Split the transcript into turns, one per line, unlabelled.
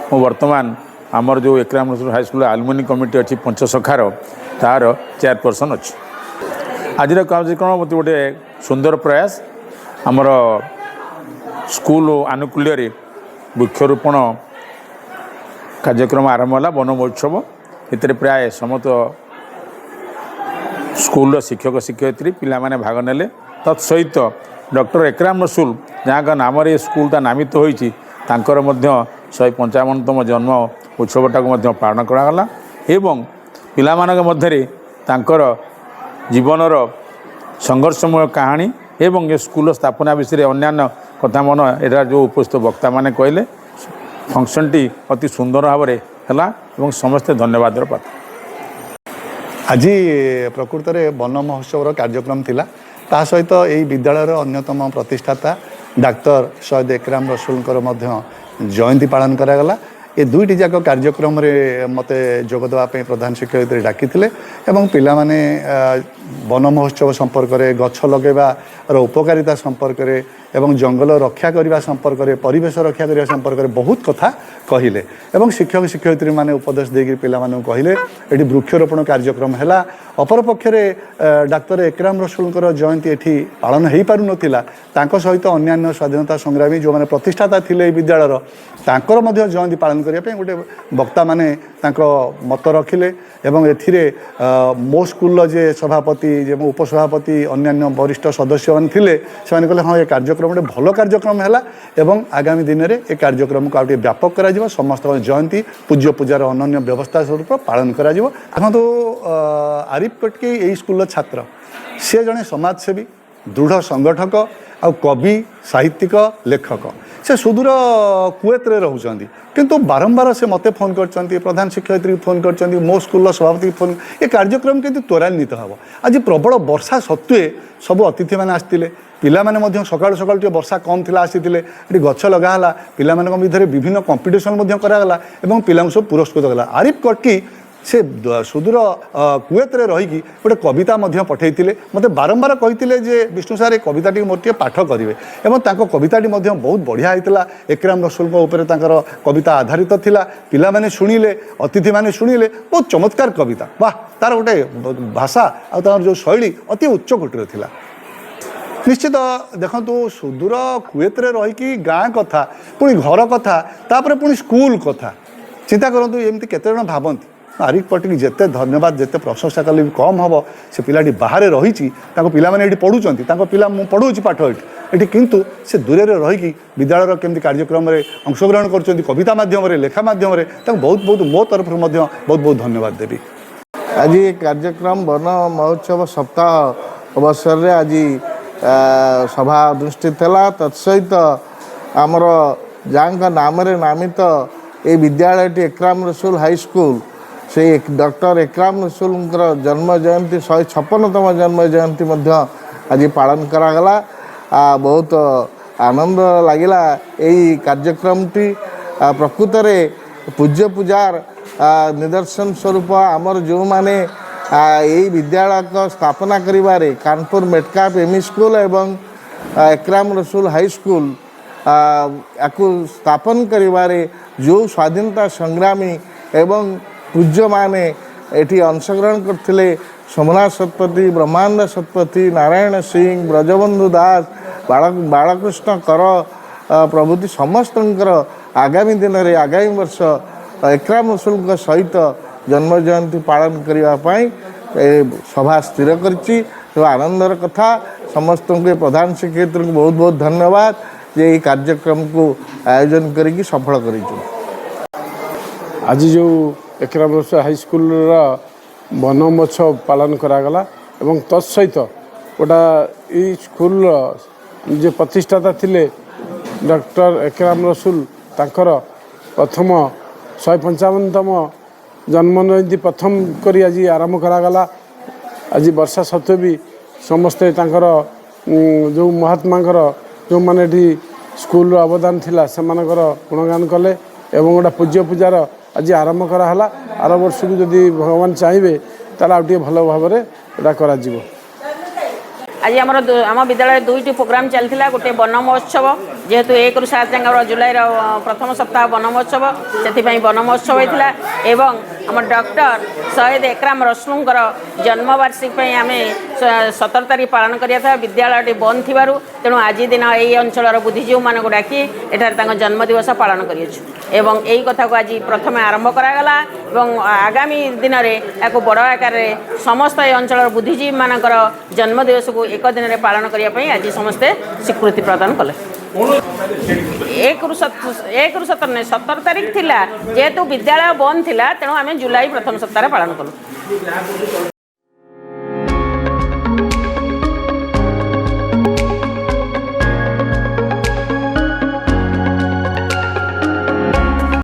ମୁଁ ବର୍ତ୍ତମାନ ଆମର ଯେଉଁ Ekram Rasul high school alumni committee ଅଛି ପଞ୍ଚସଖାର ତାର ଚେୟାରପର୍ସନ୍ ଅଛି। ଆଜିର କାର୍ଯ୍ୟକ୍ରମ ମୋତେ ଗୋଟେ ସୁନ୍ଦର ପ୍ରୟାସ। ଆମର ସ୍କୁଲ ଆନୁକୂଲ୍ୟରେ ବୃକ୍ଷରୋପଣ କାର୍ଯ୍ୟକ୍ରମ ଆରମ୍ଭ ହେଲା। ବନ ମହୋତ୍ସବ ଏଥିରେ ପ୍ରାୟ ସମସ୍ତ ସ୍କୁଲର ଶିକ୍ଷକ ଶିକ୍ଷୟିତ୍ରୀ ପିଲାମାନେ ଭାଗ ନେଲେ। ତତ୍ସହିତ ଡକ୍ଟର ଏକ୍ରାମ ରସୁଲ ଯାହାଙ୍କ ନାମରେ ଏ ସ୍କୁଲଟା ନାମିତ ହୋଇଛି ତାଙ୍କର ମଧ୍ୟ 155ତମ ଜନ୍ମ ଉତ୍ସବଟାକୁ ମଧ୍ୟ ପାଳନ କରାଗଲା ଏବଂ ପିଲାମାନଙ୍କ ମଧ୍ୟରେ ତାଙ୍କର ଜୀବନର ସଂଘର୍ଷମୟ କାହାଣୀ ଏବଂ ଏ ସ୍କୁଲର ସ୍ଥାପନା ବିଷୟରେ ଅନ୍ୟାନ୍ୟ କଥା ଏଠାରେ ଯେଉଁ ଉପସ୍ଥିତ ବକ୍ତାମାନେ କହିଲେ ଫଙ୍କସନ୍ଟି ଅତି ସୁନ୍ଦର ଭାବରେ ହେଲା ଏବଂ ସମସ୍ତେ ଧନ୍ୟବାଦର ପାତ୍ର।
ଆଜି ପ୍ରକୃତରେ ବନ ମହୋତ୍ସବର କାର୍ଯ୍ୟକ୍ରମ ଥିଲା। ତା ସହିତ ଏହି ବିଦ୍ୟାଳୟର ଅନ୍ୟତମ ପ୍ରତିଷ୍ଠାତା ଡାକ୍ତର ସୟଦ ଏକ୍ରାମ ରସୁଲଙ୍କର ମଧ୍ୟ ଜୟନ୍ତୀ ପାଳନ କରାଗଲା। ଏ ଦୁଇଟି ଯାକ କାର୍ଯ୍ୟକ୍ରମରେ ମୋତେ ଯୋଗ ଦେବା ପାଇଁ ପ୍ରଧାନ ଶିକ୍ଷୟିତ୍ରୀ ଡାକିଥିଲେ ଏବଂ ପିଲାମାନେ ବନ ମହୋତ୍ସବ ସମ୍ପର୍କରେ, ଗଛ ଲଗାଇବାର ଉପକାରିତା ସମ୍ପର୍କରେ ଏବଂ ଜଙ୍ଗଲ ରକ୍ଷା କରିବା ସମ୍ପର୍କରେ, ପରିବେଶ ରକ୍ଷା କରିବା ସମ୍ପର୍କରେ ବହୁତ କଥା କହିଲେ ଏବଂ ଶିକ୍ଷକ ଶିକ୍ଷୟିତ୍ରୀମାନେ ଉପଦେଶ ଦେଇକି ପିଲାମାନଙ୍କୁ କହିଲେ। ଏଠି ବୃକ୍ଷରୋପଣ କାର୍ଯ୍ୟକ୍ରମ ହେଲା। ଅପରପକ୍ଷରେ ଡାକ୍ତର ଏକ୍ରାମ ରସୁଲଙ୍କର ଜୟନ୍ତୀ ଏଠି ପାଳନ ହୋଇପାରୁନଥିଲା। ତାଙ୍କ ସହିତ ଅନ୍ୟାନ୍ୟ ସ୍ୱାଧୀନତା ସଂଗ୍ରାମୀ ଯେଉଁମାନେ ପ୍ରତିଷ୍ଠାତା ଥିଲେ ଏହି ବିଦ୍ୟାଳୟର ତାଙ୍କର ମଧ୍ୟ ଜୟନ୍ତୀ ପାଳନ କରିବା ପାଇଁ ଗୋଟେ ବକ୍ତାମାନେ ତାଙ୍କ ମତ ରଖିଲେ ଏବଂ ଏଥିରେ ମୋ ସ୍କୁଲର ଯେ ସଭାପତି ଯେ ମୋ ଉପସଭାପତି ଅନ୍ୟାନ୍ୟ ବରିଷ୍ଠ ସଦସ୍ୟମାନେ ଥିଲେ ସେମାନେ କହିଲେ ହଁ ଏ କାର୍ଯ୍ୟକ୍ରମ ଗୋଟେ ଭଲ କାର୍ଯ୍ୟକ୍ରମ ହେଲା ଏବଂ ଆଗାମୀ ଦିନରେ ଏ କାର୍ଯ୍ୟକ୍ରମକୁ ଆଉ ଟିକେ ବ୍ୟାପକ କରାଯିବ। ସମସ୍ତଙ୍କ ଜୟନ୍ତୀ ପୂଜ୍ୟ ପୂଜାର ଅନନ୍ୟ ବ୍ୟବସ୍ଥା ସ୍ୱରୂପ ପାଳନ କରାଯିବ। ଦେଖନ୍ତୁ ଆରିଫ କଟକି ଏହି ସ୍କୁଲର ଛାତ୍ର, ସେ ଜଣେ ସମାଜସେବୀ, ଦୃଢ଼ ସଂଗଠକ ଆଉ କବି, ସାହିତ୍ୟିକ, ଲେଖକ। ସେ ସୁଦୂର କୁଏତରେ ରହୁଛନ୍ତି କିନ୍ତୁ ବାରମ୍ବାର ସେ ମୋତେ ଫୋନ୍ କରିଛନ୍ତି, ପ୍ରଧାନ ଶିକ୍ଷୟିତ୍ରୀକୁ ଫୋନ୍ କରିଛନ୍ତି, ମୋ ସ୍କୁଲର ସଭାପତିକୁ ଫୋନ୍। ଏ କାର୍ଯ୍ୟକ୍ରମ କିନ୍ତୁ ତ୍ୱରାନ୍ୱିତ ହେବ। ଆଜି ପ୍ରବଳ ବର୍ଷା ସତ୍ତ୍ୱେ ସବୁ ଅତିଥିମାନେ ଆସିଥିଲେ। ପିଲାମାନେ ମଧ୍ୟ ସକାଳୁ ସକାଳୁ ଟିକେ ବର୍ଷା କମ୍ ଥିଲା ଆସିଥିଲେ। ଏଠି ଗଛ ଲଗା ହେଲା, ପିଲାମାନଙ୍କ ଭିତରେ ବିଭିନ୍ନ କମ୍ପିଟିସନ୍ ମଧ୍ୟ କରାଗଲା ଏବଂ ପିଲାଙ୍କୁ ସବୁ ପୁରସ୍କୃତ କଲା। ଆରିଫ କଟକି ସେ ସୁଦୂର କୁଏତରେ ରହିକି ଗୋଟେ କବିତା ମଧ୍ୟ ପଠାଇଥିଲେ। ମୋତେ ବାରମ୍ବାର କହିଥିଲେ ଯେ ବିଷ୍ଣୁ ସାର୍ ଏ କବିତାଟିକୁ ମୋର ଟିକେ ପାଠ କରିବେ ଏବଂ ତାଙ୍କ କବିତାଟି ମଧ୍ୟ ବହୁତ ବଢ଼ିଆ ହେଇଥିଲା। ଏକ୍ରାମ ରସୁଲଙ୍କ ଉପରେ ତାଙ୍କର କବିତା ଆଧାରିତ ଥିଲା। ପିଲାମାନେ ଶୁଣିଲେ, ଅତିଥିମାନେ ଶୁଣିଲେ, ବହୁତ ଚମତ୍କାର କବିତା। ବାଃ, ତାର ଗୋଟେ ଭାଷା ଆଉ ତାଙ୍କର ଯେଉଁ ଶୈଳୀ ଅତି ଉଚ୍ଚ କୋଟିର ଥିଲା। ନିଶ୍ଚିତ ଦେଖନ୍ତୁ ସୁଦୂର କୁଏତରେ ରହିକି ଗାଁ କଥା, ପୁଣି ଘର କଥା, ତାପରେ ପୁଣି ସ୍କୁଲ କଥା ଚିନ୍ତା କରନ୍ତୁ। ଏମିତି କେତେଜଣ ଭାବନ୍ତି? ଆରିଫ କଟକି ଯେତେ ଧନ୍ୟବାଦ ଯେତେ ପ୍ରଶଂସା କଲେ ବି କମ୍ ହେବ। ସେ ପିଲାଟି ବାହାରେ ରହିଛି, ତାଙ୍କ ପିଲାମାନେ ଏଠି ପଢ଼ୁଛନ୍ତି, ତାଙ୍କ ପିଲା ମୁଁ ପଢ଼ଉଛି ପାଠ ଏଠି କିନ୍ତୁ ସେ ଦୂରରେ ରହିକି ବିଦ୍ୟାଳୟର କେମିତି କାର୍ଯ୍ୟକ୍ରମରେ ଅଂଶଗ୍ରହଣ କରୁଛନ୍ତି, କବିତା ମାଧ୍ୟମରେ, ଲେଖା ମାଧ୍ୟମରେ, ତାଙ୍କୁ ବହୁତ ବହୁତ ମୋ ତରଫରୁ ମଧ୍ୟ ବହୁତ ବହୁତ ଧନ୍ୟବାଦ ଦେବି।
ଆଜି କାର୍ଯ୍ୟକ୍ରମ ବନ ମହୋତ୍ସବ ସପ୍ତାହ ଅବସରରେ ଆଜି ସଭା ଅନୁଷ୍ଠିତ ହେଲା। ତତ୍ସହିତ ଆମର ଯାହାଙ୍କ ନାମରେ ନାମିତ ଏ ବିଦ୍ୟାଳୟଟି ଏକ୍ରାମ ରସୁଲ ହାଇସ୍କୁଲ, ସେଇ ଡକ୍ଟର ଏକ୍ରାମ ରସୁଲଙ୍କର ଜନ୍ମ ଜୟନ୍ତୀ 156ତମ ଜନ୍ମ ଜୟନ୍ତୀ ମଧ୍ୟ ଆଜି ପାଳନ କରାଗଲା। ବହୁତ ଆନନ୍ଦ ଲାଗିଲା ଏହି କାର୍ଯ୍ୟକ୍ରମଟି। ପ୍ରକୃତରେ ପୂଜ୍ୟ ପୂଜାର ନିଦର୍ଶନ ସ୍ୱରୂପ ଆମର ଯେଉଁମାନେ ଏହି ବିଦ୍ୟାଳୟକ ସ୍ଥାପନା କରିବାରେ କାନପୁର ମେଟକାପ ଏମଇ ସ୍କୁଲ ଏବଂ ଏକ୍ରାମ ରସୁଲ ହାଇସ୍କୁଲ ୟାକୁ ସ୍ଥାପନ କରିବାରେ ଯେଉଁ ସ୍ୱାଧୀନତା ସଂଗ୍ରାମୀ ଏବଂ ପୂଜ୍ୟମାନେ ଏଠି ଅଂଶଗ୍ରହଣ କରିଥିଲେ, ସୋମନାଥ ଶତପଥୀ, ବ୍ରହ୍ମାନନ୍ଦ ଶତପଥୀ, ନାରାୟଣ ସିଂ, ବ୍ରଜବନ୍ଧୁ ଦାସ, ବାଳକୃଷ୍ଣ କର ପ୍ରଭୃତି ସମସ୍ତଙ୍କର ଆଗାମୀ ଦିନରେ ଆଗାମୀ ବର୍ଷ ଏକ୍ରାମ ରସୁଲଙ୍କ ସହିତ ଜନ୍ମ ଜୟନ୍ତୀ ପାଳନ କରିବା ପାଇଁ ଏ ସଭା ସ୍ଥିର କରିଛି। ତେଣୁ ଆନନ୍ଦର କଥା। ସମସ୍ତଙ୍କୁ ପ୍ରଧାନ ଶିକ୍ଷୟିତ୍ରୀଙ୍କୁ ବହୁତ ବହୁତ ଧନ୍ୟବାଦ ଯେ ଏହି କାର୍ଯ୍ୟକ୍ରମକୁ ଆୟୋଜନ କରିକି ସଫଳ କରିଛୁ।
ଆଜି ଯେଉଁ ଏକ୍ରାମ ରସୁଲ ହାଇସ୍କୁଲର ବନ ମହୋତ୍ସବ ପାଳନ କରାଗଲା ଏବଂ ତତ୍ସହିତ ଗୋଟା ଏଇ ସ୍କୁଲର ଯେ ପ୍ରତିଷ୍ଠାତା ଥିଲେ ଡକ୍ଟର ଏକ୍ରାମ ରସୁଲ, ତାଙ୍କର ପ୍ରଥମ 155ତମ ଜନ୍ମ ଜୟନ୍ତୀ ପ୍ରଥମ କରି ଆଜି ଆରମ୍ଭ କରାଗଲା। ଆଜି ବର୍ଷା ସତ୍ତ୍ୱେ ବି ସମସ୍ତେ ତାଙ୍କର ଯେଉଁ ମହାତ୍ମାଙ୍କର ଯେଉଁମାନେ ଏଠି ସ୍କୁଲର ଅବଦାନ ଥିଲା ସେମାନଙ୍କର ଗୁଣଗାନ କଲେ ଏବଂ ଗୋଟେ ପୂଜ୍ୟ ପୂଜାର ଆଜି ଆରମ୍ଭ କରାହେଲା। ଆର ବର୍ଷକୁ ଯଦି ଭଗବାନ ଚାହିଁବେ ତାହେଲେ ଆଉ ଟିକେ ଭଲ ଭାବରେ ଏଇଟା କରାଯିବ।
आज आम विद्यालय दुईटी प्रोग्राम चलता गोटे वन महोत्सव जेहेतु 1 रु 7 जांगर जुलाई प्रथम सप्ताह वन महोत्सव से वन महोत्सव होता एवं आम डॉक्टर शहीद एकराम रसलूंकर जन्मवार्षिकी आम 17 तारीख पालन करा विद्यालय बंद थी तेणु आज दिन यही अंचल बुद्धिजीवी मान को डाकी एठार जन्मदिवस पालन करें यही कथा को आज प्रथम आरंभ करागला आगामी दिन में बड़ आकार समस्त अंचल बुद्धिजीवी मानकर जन्मदिवस को एक दिन में पालन करने आज समस्ते स्वीकृति प्रदान कले 1 रु 17 नहीं 17 तारीख थिला जेहेतु विद्यालय बंद थिला तेणु आम जुलाई प्रथम सप्ताह पालन कलु।